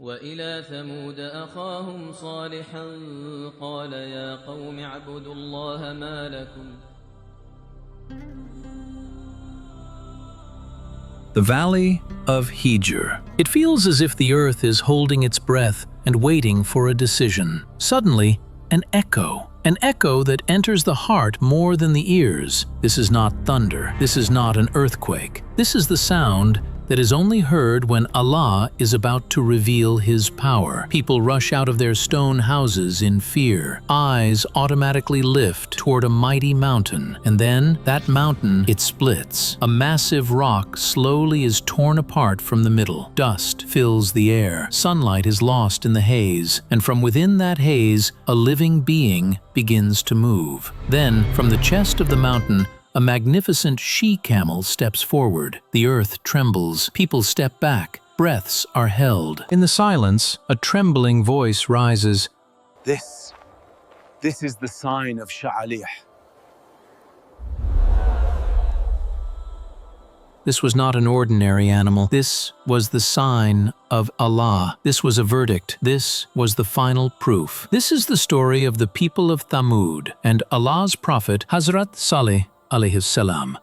وإلى ثمود أخاهم صالحا قال يا قوم اعبدوا الله ما لكم. The Valley of Hijr. It feels as if the earth is holding its breath and waiting for a decision. Suddenly, an echo that enters the heart more than the ears. This is not thunder. This is not an earthquake. This is the sound that is only heard when Allah is about to reveal His power. People rush out of their stone houses in fear. Eyes automatically lift toward a mighty mountain, and then that mountain, it splits. A massive rock slowly is torn apart from the middle. Dust fills the air. Sunlight is lost in the haze, and from within that haze, a living being begins to move. Then, from the chest of the mountain, a magnificent she-camel steps forward. The earth trembles. People step back. Breaths are held. In the silence, a trembling voice rises. This is the sign of Salih. This was not an ordinary animal. This was the sign of Allah. This was a verdict. This was the final proof. This is the story of the people of Thamud and Allah's prophet, Prophet Salih alayhi salam.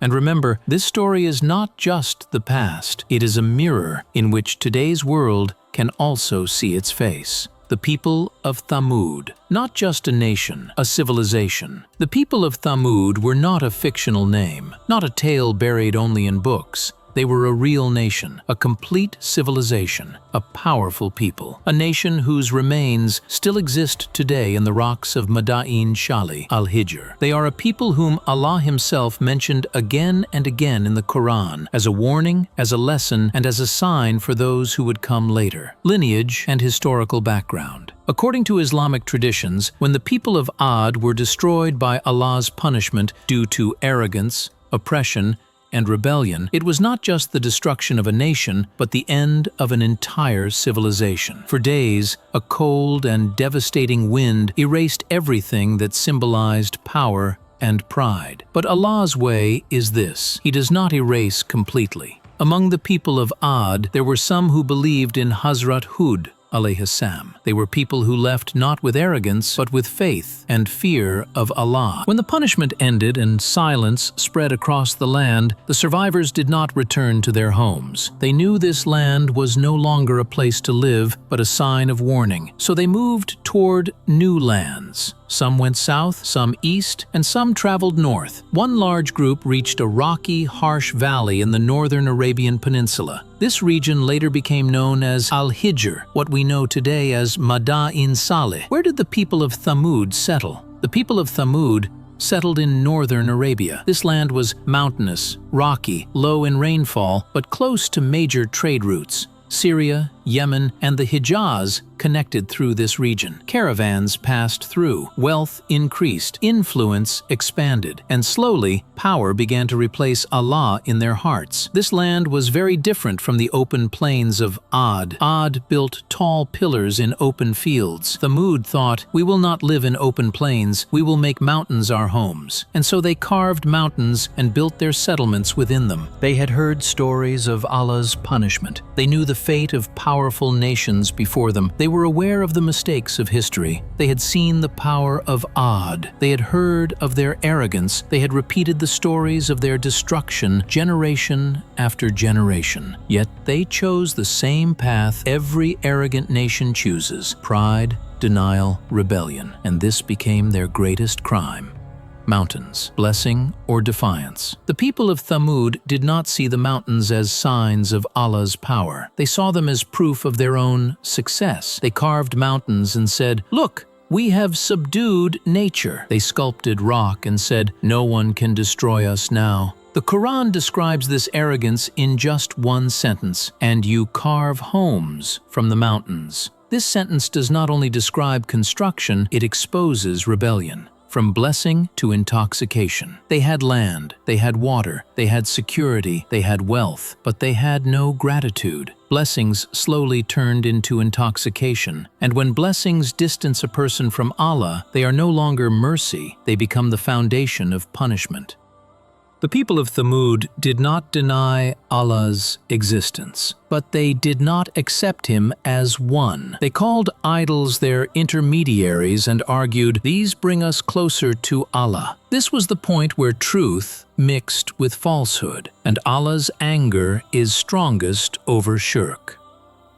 And remember, this story is not just the past. It is a mirror in which today's world can also see its face. The people of Thamud, not just a nation, a civilization. The people of Thamud were not a fictional name, not a tale buried only in books. They were a real nation, a complete civilization, a powerful people, a nation whose remains still exist today in the rocks of Madain Shali al-Hijr. They are a people whom Allah Himself mentioned again and again in the Qur'an as a warning, as a lesson, and as a sign for those who would come later. Lineage and historical background. According to Islamic traditions, when the people of Ad were destroyed by Allah's punishment due to arrogance, oppression, and rebellion, it was not just the destruction of a nation, but the end of an entire civilization. For days, a cold and devastating wind erased everything that symbolized power and pride. But Allah's way is this: He does not erase completely. Among the people of Ad, there were some who believed in Hazrat Hud alayhi salam. They were people who left not with arrogance, but with faith and fear of Allah. When the punishment ended and silence spread across the land, the survivors did not return to their homes. They knew this land was no longer a place to live, but a sign of warning. So they moved toward new lands. Some went south, some east, and some traveled north. One large group reached a rocky, harsh valley in the northern Arabian Peninsula. This region later became known as Al-Hijr, what we know today as Madain Salih. Where did the people of Thamud settle? The people of Thamud settled in northern Arabia. This land was mountainous, rocky, low in rainfall, but close to major trade routes. Syria, Yemen, and the Hijaz connected through this region. Caravans passed through, wealth increased, influence expanded, and slowly power began to replace Allah in their hearts. This land was very different from the open plains of Ad. Ad built tall pillars in open fields. Thamud thought, we will not live in open plains, we will make mountains our homes. And so they carved mountains and built their settlements within them. They had heard stories of Allah's punishment. They knew the fate of powerful nations before them. They were aware of the mistakes of history. They had seen the power of Ad. They had heard of their arrogance. They had repeated the stories of their destruction generation after generation. Yet they chose the same path every arrogant nation chooses: pride, denial, rebellion. And this became their greatest crime. Mountains, blessing or defiance. The people of Thamud did not see the mountains as signs of Allah's power. They saw them as proof of their own success. They carved mountains and said, "Look, we have subdued nature." They sculpted rock and said, "No one can destroy us now." The Quran describes this arrogance in just one sentence: "And you carve homes from the mountains." This sentence does not only describe construction, it exposes rebellion. From blessing to intoxication. They had land, they had water, they had security, they had wealth, but they had no gratitude. Blessings slowly turned into intoxication, and when blessings distance a person from Allah, they are no longer mercy, they become the foundation of punishment. The people of Thamud did not deny Allah's existence, but they did not accept Him as one. They called idols their intermediaries and argued, "These bring us closer to Allah." This was the point where truth mixed with falsehood, and Allah's anger is strongest over shirk.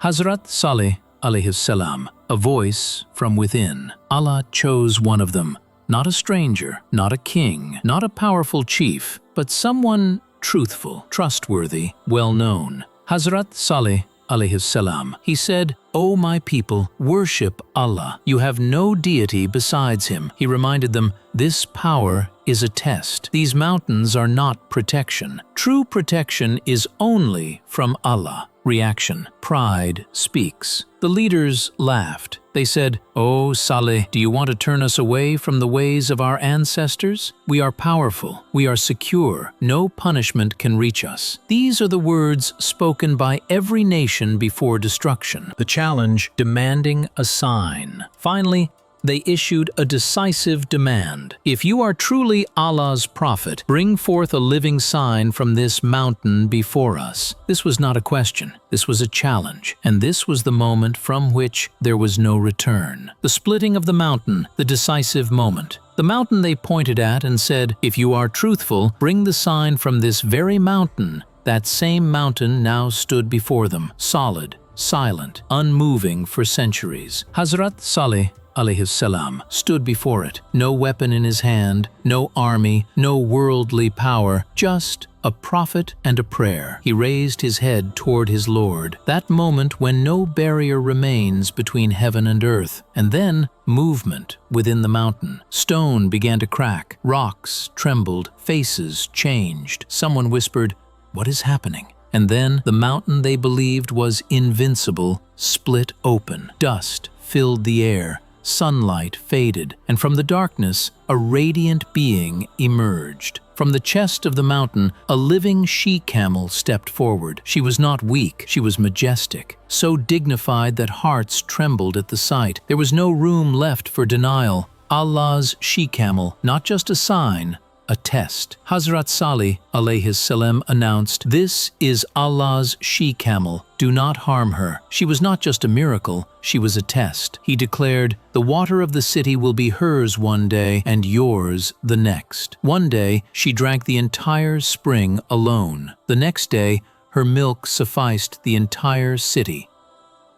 Hazrat Salih alayhi salam, a voice from within. Allah chose one of them. Not a stranger, not a king, not a powerful chief, but someone truthful, trustworthy, well-known. Hazrat Salih alayhi salam, he said, "O my people, worship Allah. You have no deity besides Him." He reminded them, this power is a test. These mountains are not protection. True protection is only from Allah. Reaction. Pride speaks. The leaders laughed. They said, "O Salih, do you want to turn us away from the ways of our ancestors? We are powerful. We are secure. No punishment can reach us." These are the words spoken by every nation before destruction. The challenge demanding a sign. Finally, they issued a decisive demand. If you are truly Allah's prophet, bring forth a living sign from this mountain before us. This was not a question. This was a challenge. And this was the moment from which there was no return. The splitting of the mountain, the decisive moment. The mountain they pointed at and said, "If you are truthful, bring the sign from this very mountain." That same mountain now stood before them, solid, silent, unmoving for centuries. Hazrat Salih alayhi salam stood before it, no weapon in his hand, no army, no worldly power, just a prophet and a prayer. He raised his head toward his Lord, that moment when no barrier remains between heaven and earth. And then movement within the mountain. Stone began to crack, rocks trembled, faces changed. Someone whispered, "What is happening?" And then the mountain they believed was invincible split open. Dust filled the air. Sunlight faded, and from the darkness, a radiant being emerged. From the chest of the mountain, a living she-camel stepped forward. She was not weak, she was majestic, so dignified that hearts trembled at the sight. There was no room left for denial. Allah's she-camel, not just a sign, a test. Hazrat Salih alayhi salam announced, "This is Allah's she-camel. Do not harm her." She was not just a miracle, she was a test. He declared, "The water of the city will be hers one day and yours the next." One day, she drank the entire spring alone. The next day, her milk sufficed the entire city.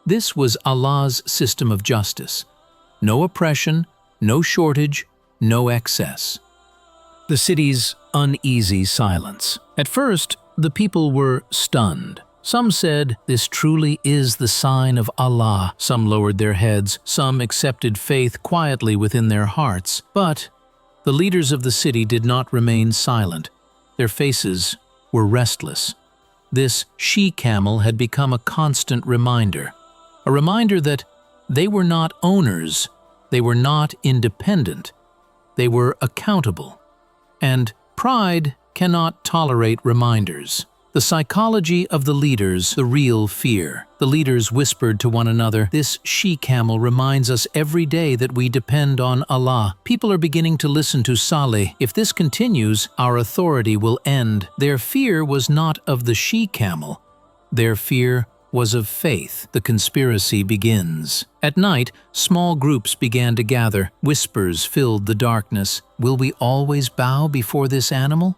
This was Allah's system of justice. No oppression, no shortage, no excess. The city's uneasy silence. At first, the people were stunned. Some said, "This truly is the sign of Allah." Some lowered their heads, some accepted faith quietly within their hearts. But the leaders of the city did not remain silent. Their faces were restless. This she-camel had become a constant reminder. A reminder that they were not owners, they were not independent, they were accountable. And pride cannot tolerate reminders. The psychology of the leaders, the real fear. The leaders whispered to one another, "This she-camel reminds us every day that we depend on Allah." People are beginning to listen to Salih. If this continues, our authority will end. Their fear was not of the she-camel. Their fear was of faith. The conspiracy begins. At night, small groups began to gather. Whispers filled the darkness. Will we always bow before this animal?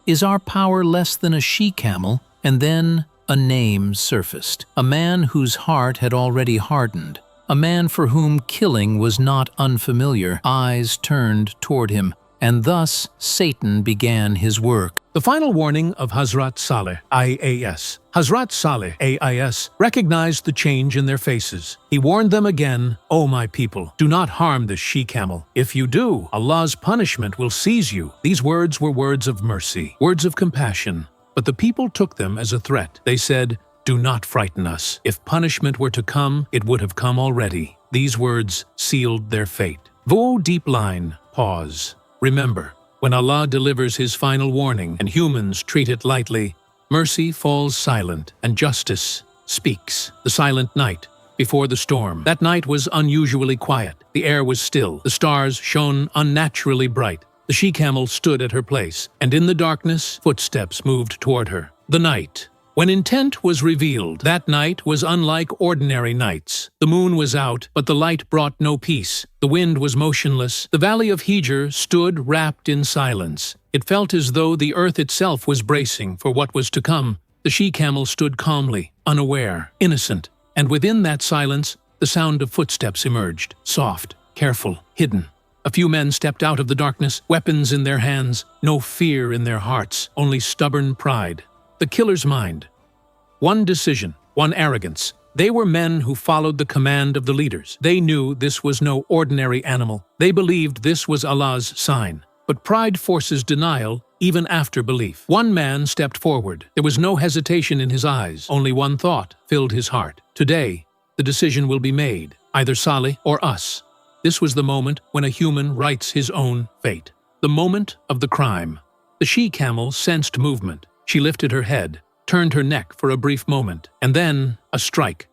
Is our power less than a she-camel? And then a name surfaced. A man whose heart had already hardened. A man for whom killing was not unfamiliar. Eyes turned toward him. And thus Satan began his work. The final warning of Hazrat Salih, IAS. Hazrat Salih, AIS, recognized the change in their faces. He warned them again, "O my people, do not harm the she-camel. If you do, Allah's punishment will seize you." These words were words of mercy, words of compassion. But the people took them as a threat. They said, "Do not frighten us. If punishment were to come, it would have come already." These words sealed their fate. Wo deep line, pause. Remember, when Allah delivers His final warning and humans treat it lightly, mercy falls silent and justice speaks. The silent night before the storm. That night was unusually quiet. The air was still. The stars shone unnaturally bright. The she-camel stood at her place, and in the darkness, footsteps moved toward her. The night. When intent was revealed, that night was unlike ordinary nights. The moon was out, but the light brought no peace. The wind was motionless. The valley of Hijr stood wrapped in silence. It felt as though the earth itself was bracing for what was to come. The she-camel stood calmly, unaware, innocent, and within that silence, the sound of footsteps emerged, soft, careful, hidden. A few men stepped out of the darkness, weapons in their hands, no fear in their hearts, only stubborn pride. The killer's mind. One decision, one arrogance. They were men who followed the command of the leaders. They knew this was no ordinary animal. They believed this was Allah's sign. But pride forces denial even after belief. One man stepped forward. There was no hesitation in his eyes. Only one thought filled his heart. Today, the decision will be made, either Salih or us. This was the moment when a human writes his own fate. The moment of the crime. The she-camel sensed movement. She lifted her head, turned her neck for a brief moment, and then a strike.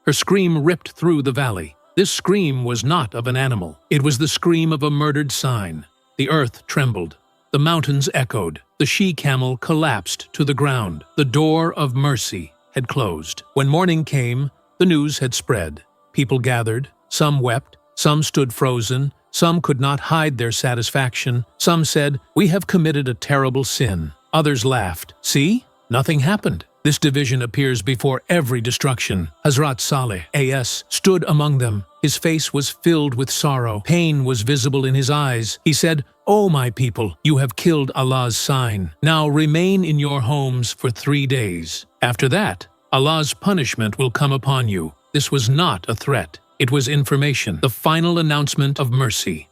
Her scream ripped through the valley. This scream was not of an animal. It was the scream of a murdered sign. The earth trembled. The mountains echoed. The she-camel collapsed to the ground. The door of mercy had closed. When morning came, the news had spread. People gathered. Some wept. Some stood frozen. Some could not hide their satisfaction. Some said, "We have committed a terrible sin." Others laughed. See? Nothing happened. This division appears before every destruction. Hazrat Salih, A.S., stood among them. His face was filled with sorrow. Pain was visible in his eyes. He said, "O my people, you have killed Allah's sign. Now remain in your homes for 3 days. After that, Allah's punishment will come upon you." This was not a threat. It was information, the final announcement of mercy.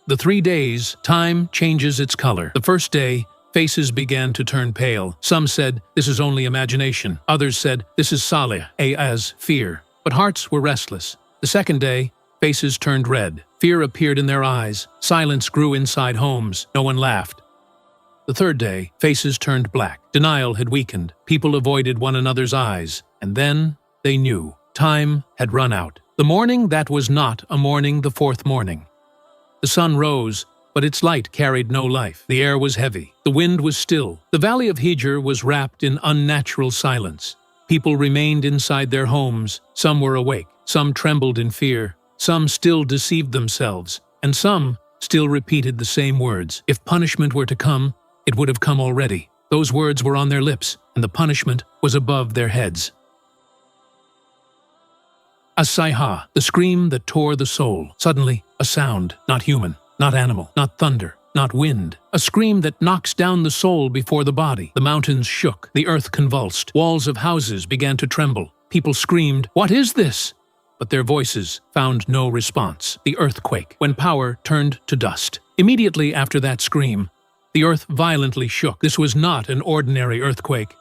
The 3 days, time changes its color. The first day, faces began to turn pale. Some said, "This is only imagination." Others said, "This is Salih, as fear." But hearts were restless. The second day, faces turned red. Fear appeared in their eyes. Silence grew inside homes. No one laughed. The third day, faces turned black. Denial had weakened. People avoided one another's eyes. And then they knew. Time had run out. The morning that was not a morning, the fourth morning. The sun rose, but its light carried no life. The air was heavy. The wind was still. The valley of Hijr was wrapped in unnatural silence. People remained inside their homes. Some were awake. Some trembled in fear. Some still deceived themselves. And some still repeated the same words. If punishment were to come, it would have come already. Those words were on their lips, and the punishment was above their heads. As-sayha, the scream that tore the soul. Suddenly, a sound, not human. Not animal, not thunder, not wind. A scream that knocks down the soul before the body. The mountains shook, the earth convulsed. Walls of houses began to tremble. People screamed, "What is this?" But their voices found no response. The earthquake, when power turned to dust. Immediately after that scream, the earth violently shook. This was not an ordinary earthquake.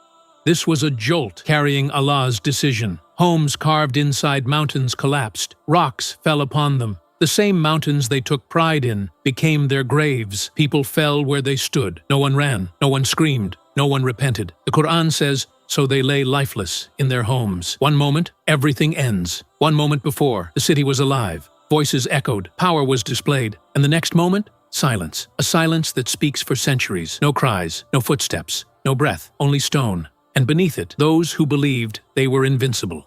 This was a jolt carrying Allah's decision. Homes carved inside mountains collapsed. Rocks fell upon them. The same mountains they took pride in became their graves. People fell where they stood. No one ran. No one screamed. No one repented. The Qur'an says, so they lay lifeless in their homes. One moment, everything ends. One moment before, the city was alive. Voices echoed. Power was displayed. And the next moment, silence. A silence that speaks for centuries. No cries, no footsteps, no breath, only stone. And beneath it, those who believed they were invincible.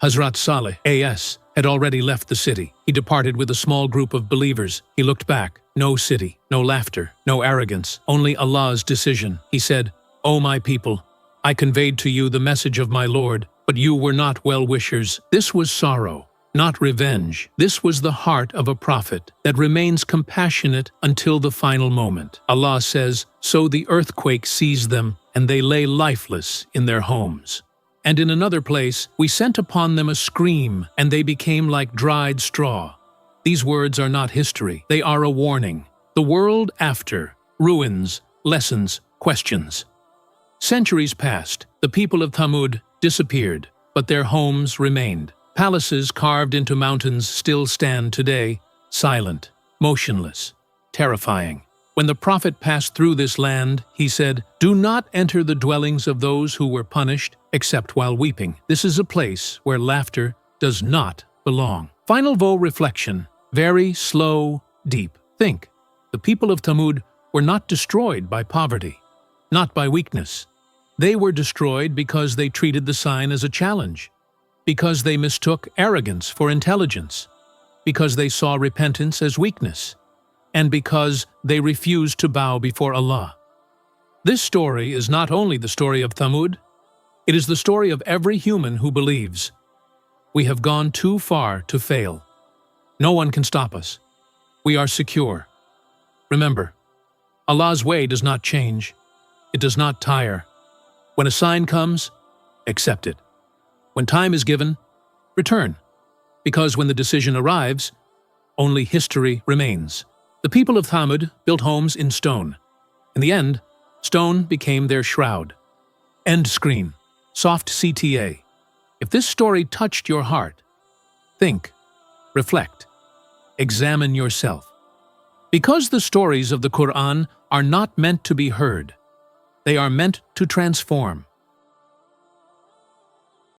Hazrat Salih, A.S., had already left the city. He departed with a small group of believers. He looked back. No city, no laughter, no arrogance, only Allah's decision. He said, "O my people, I conveyed to you the message of my Lord, but you were not well-wishers." This was sorrow, not revenge. This was the heart of a prophet that remains compassionate until the final moment. Allah says, so the earthquake seized them, and they lay lifeless in their homes. And in another place, we sent upon them a scream, and they became like dried straw. These words are not history. They are a warning. The world after, ruins, lessons, questions. Centuries passed. The people of Thamud disappeared, but their homes remained. Palaces carved into mountains still stand today, silent, motionless, terrifying. When the prophet passed through this land, he said, "Do not enter the dwellings of those who were punished, except while weeping. This is a place where laughter does not belong." Final reflection, very slow, deep. Think, the people of Thamud were not destroyed by poverty, not by weakness. They were destroyed because they treated the sign as a challenge, because they mistook arrogance for intelligence, because they saw repentance as weakness, and because they refused to bow before Allah. This story is not only the story of Thamud, it is the story of every human who believes. We have gone too far to fail. No one can stop us. We are secure. Remember, Allah's way does not change. It does not tire. When a sign comes, accept it. When time is given, return. Because when the decision arrives, only history remains. The people of Thamud built homes in stone. In the end, stone became their shroud. End screen. Soft CTA. If this story touched your heart, think, reflect, examine yourself. Because the stories of the Qur'an are not meant to be heard, they are meant to transform.